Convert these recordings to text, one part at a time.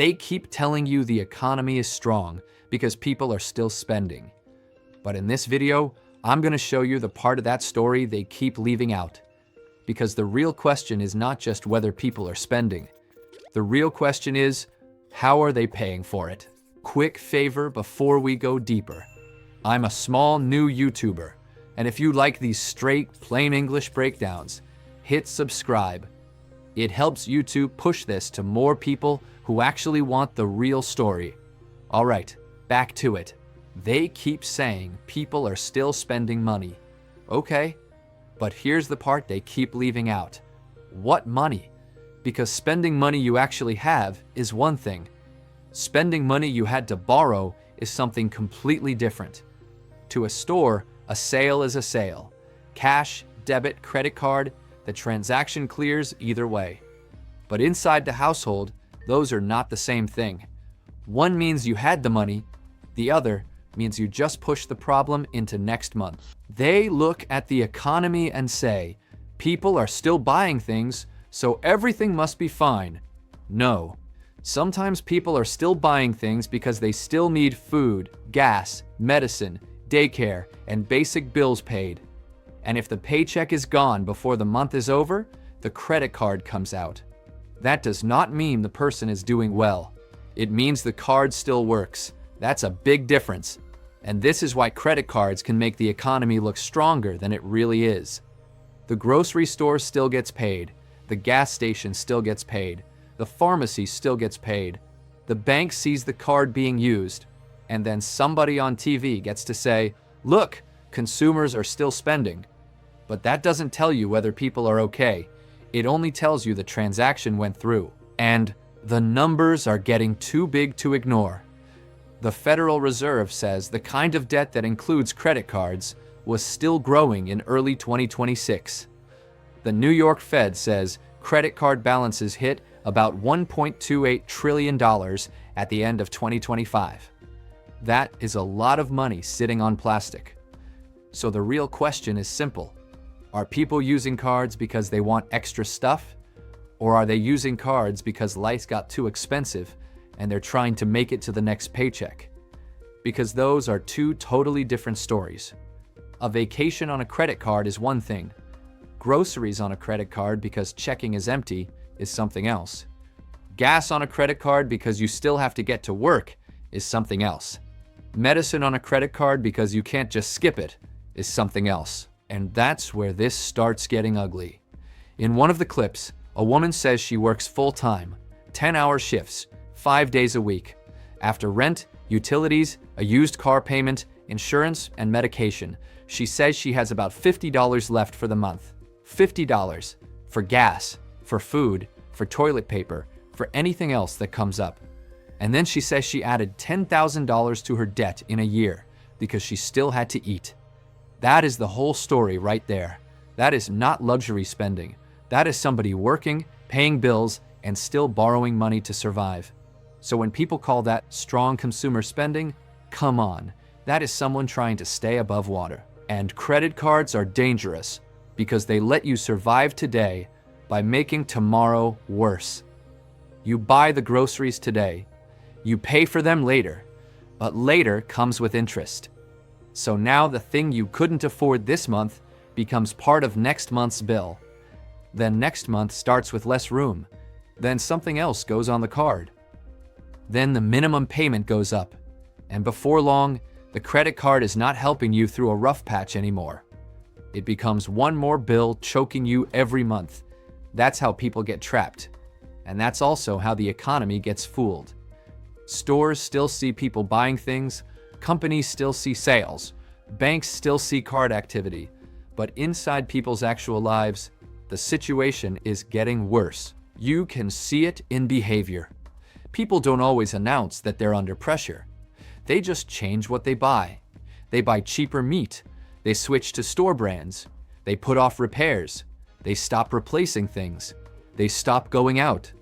They keep telling you the economy is strong because people are still spending. But in this video, I'm going to show you the part of that story they keep leaving out. Because the real question is not just whether people are spending. The real question is, how are they paying for it? Quick favor before we go deeper. I'm a small new YouTuber, and if you like these straight, plain English breakdowns, hit subscribe. It helps YouTube push this to more people who actually want the real story. All right, back to it. They keep saying people are still spending money. Okay, but here's the part they keep leaving out. What money? Because spending money you actually have is one thing. Spending money you had to borrow is something completely different. To a store, a sale is a sale. Cash, debit, credit card, the transaction clears either way. But inside the household, those are not the same thing. One means you had the money, the other means you just push the problem into next month. They look at the economy and say, people are still buying things, so everything must be fine. No. Sometimes people are still buying things because they still need food, gas, medicine, daycare, and basic bills paid. And if the paycheck is gone before the month is over, the credit card comes out. That does not mean the person is doing well. It means the card still works. That's a big difference. And this is why credit cards can make the economy look stronger than it really is. The grocery store still gets paid. The gas station still gets paid. The pharmacy still gets paid. The bank sees the card being used. And then somebody on TV gets to say, look, consumers are still spending. But that doesn't tell you whether people are okay. It only tells you the transaction went through. And the numbers are getting too big to ignore. The Federal Reserve says the kind of debt that includes credit cards was still growing in early 2026. The New York Fed says credit card balances hit about $1.28 trillion at the end of 2025. That is a lot of money sitting on plastic. So the real question is simple. Are people using cards because they want extra stuff? Or are they using cards because life got too expensive and they're trying to make it to the next paycheck? Because those are two totally different stories. A vacation on a credit card is one thing. Groceries on a credit card because checking is empty is something else. Gas on a credit card because you still have to get to work is something else. Medicine on a credit card because you can't just skip it is something else. And that's where this starts getting ugly. In one of the clips, a woman says she works full-time, 10-hour shifts, 5 days a week. After rent, utilities, a used car payment, insurance, and medication, she says she has about $50 left for the month. $50 for gas, for food, for toilet paper, for anything else that comes up. And then she says she added $10,000 to her debt in a year because she still had to eat. That is the whole story right there. That is not luxury spending. That is somebody working, paying bills, and still borrowing money to survive. So when people call that strong consumer spending, come on, that is someone trying to stay above water. And credit cards are dangerous because they let you survive today by making tomorrow worse. You buy the groceries today, you pay for them later, but later comes with interest. So now the thing you couldn't afford this month becomes part of next month's bill. Then next month starts with less room. Then something else goes on the card. Then the minimum payment goes up. And before long, the credit card is not helping you through a rough patch anymore. It becomes one more bill choking you every month. That's how people get trapped. And that's also how the economy gets fooled. Stores still see people buying things, companies still see sales, banks still see card activity, but inside people's actual lives, the situation is getting worse. You can see it in behavior. People don't always announce that they're under pressure. They just change what they buy. They buy cheaper meat. They switch to store brands. They put off repairs. They stop replacing things. They stop going out.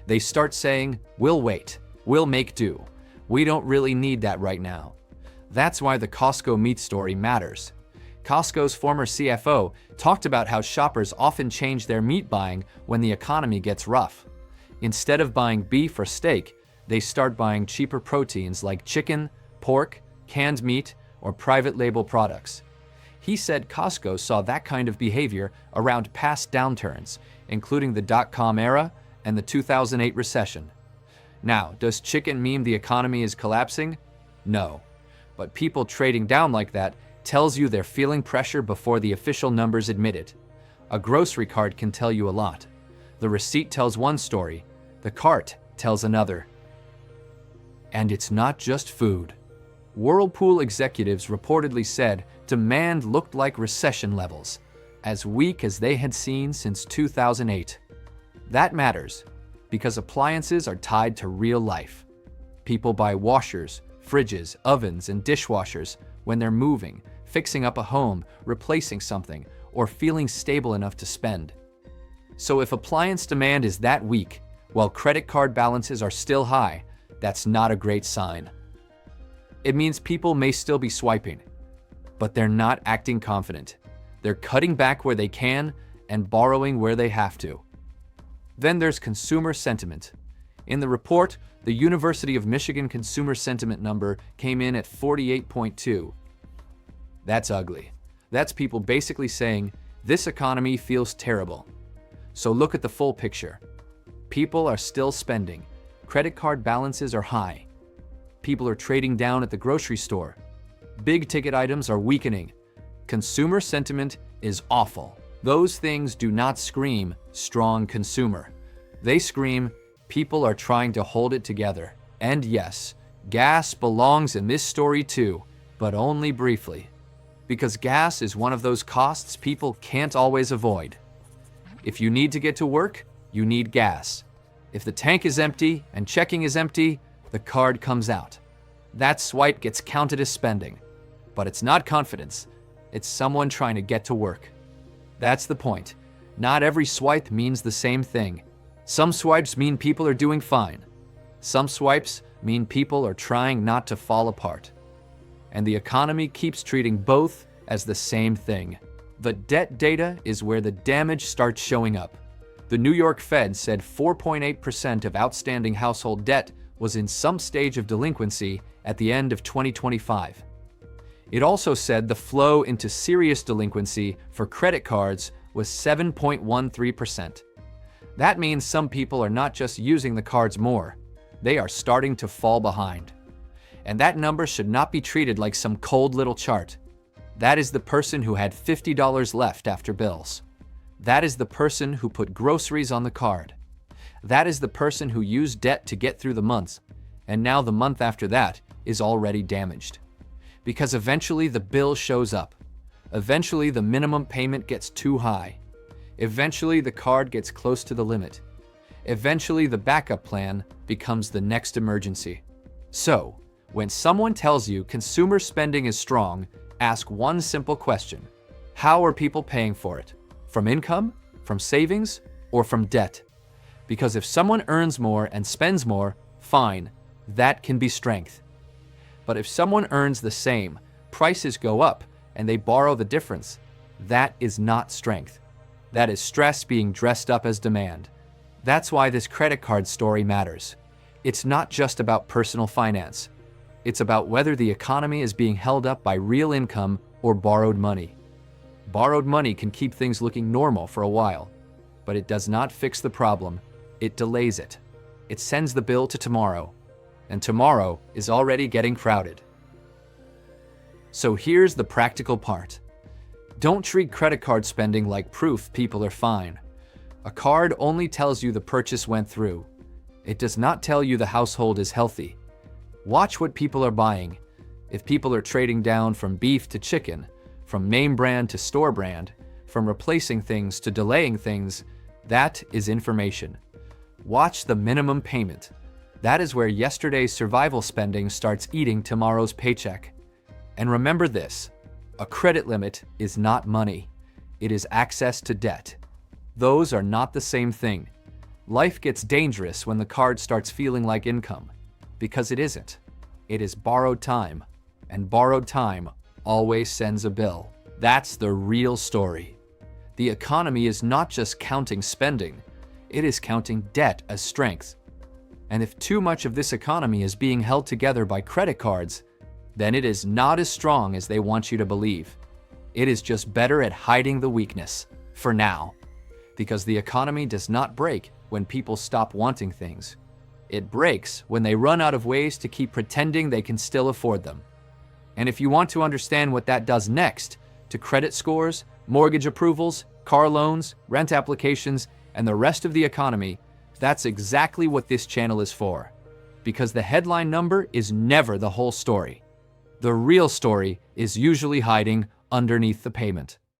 They start saying, we'll wait. We'll make do. We don't really need that right now. That's why the Costco meat story matters. Costco's former CFO talked about how shoppers often change their meat buying when the economy gets rough. Instead of buying beef or steak, they start buying cheaper proteins like chicken, pork, canned meat, or private label products. He said Costco saw that kind of behavior around past downturns, including the dot-com era and the 2008 recession. Now, does chicken mean the economy is collapsing? No. But people trading down like that tells you they're feeling pressure before the official numbers admit it. A grocery cart can tell you a lot. The receipt tells one story, the cart tells another. And it's not just food. Whirlpool executives reportedly said demand looked like recession levels, as weak as they had seen since 2008. That matters, because appliances are tied to real life. People buy washers, fridges, ovens, and dishwashers when they're moving, fixing up a home, replacing something, or feeling stable enough to spend. So if appliance demand is that weak, while credit card balances are still high, that's not a great sign. It means people may still be swiping, but they're not acting confident. They're cutting back where they can and borrowing where they have to. Then there's consumer sentiment. In the report, the University of Michigan consumer sentiment number came in at 48.2. That's ugly. That's people basically saying, this economy feels terrible. So look at the full picture. People are still spending. Credit card balances are high. People are trading down at the grocery store. Big ticket items are weakening. Consumer sentiment is awful. Those things do not scream strong consumer. They scream people are trying to hold it together. And yes, gas belongs in this story too, but only briefly. Because gas is one of those costs people can't always avoid. If you need to get to work, you need gas. If the tank is empty and checking is empty, the card comes out. That swipe gets counted as spending. But it's not confidence. It's someone trying to get to work. That's the point. Not every swipe means the same thing. Some swipes mean people are doing fine. Some swipes mean people are trying not to fall apart. And the economy keeps treating both as the same thing. The debt data is where the damage starts showing up. The New York Fed said 4.8% of outstanding household debt was in some stage of delinquency at the end of 2025. It also said the flow into serious delinquency for credit cards was 7.13%. That means some people are not just using the cards more, they are starting to fall behind. And that number should not be treated like some cold little chart. That is the person who had $50 left after bills. That is the person who put groceries on the card. That is the person who used debt to get through the months, and now the month after that is already damaged. Because eventually the bill shows up. Eventually the minimum payment gets too high. Eventually the card gets close to the limit. Eventually the backup plan becomes the next emergency. So, when someone tells you consumer spending is strong, ask one simple question. How are people paying for it? From income, from savings, or from debt? Because if someone earns more and spends more, fine, that can be strength. But if someone earns the same, prices go up, and they borrow the difference, that is not strength. That is stress being dressed up as demand. That's why this credit card story matters. It's not just about personal finance. It's about whether the economy is being held up by real income or borrowed money. Borrowed money can keep things looking normal for a while, but it does not fix the problem. It delays it. It sends the bill to tomorrow, and tomorrow is already getting crowded. So here's the practical part. Don't treat credit card spending like proof people are fine. A card only tells you the purchase went through. It does not tell you the household is healthy. Watch what people are buying. If people are trading down from beef to chicken, from name brand to store brand, from replacing things to delaying things, that is information. Watch the minimum payment. That is where yesterday's survival spending starts eating tomorrow's paycheck. And remember this, a credit limit is not money. It is access to debt. Those are not the same thing. Life gets dangerous when the card starts feeling like income, because it isn't. It is borrowed time, and borrowed time always sends a bill. That's the real story. The economy is not just counting spending, it is counting debt as strength. And if too much of this economy is being held together by credit cards, then it is not as strong as they want you to believe. It is just better at hiding the weakness, for now. Because the economy does not break when people stop wanting things. It breaks when they run out of ways to keep pretending they can still afford them. And if you want to understand what that does next to credit scores, mortgage approvals, car loans, rent applications, and the rest of the economy, that's exactly what this channel is for. Because the headline number is never the whole story. The real story is usually hiding underneath the payment.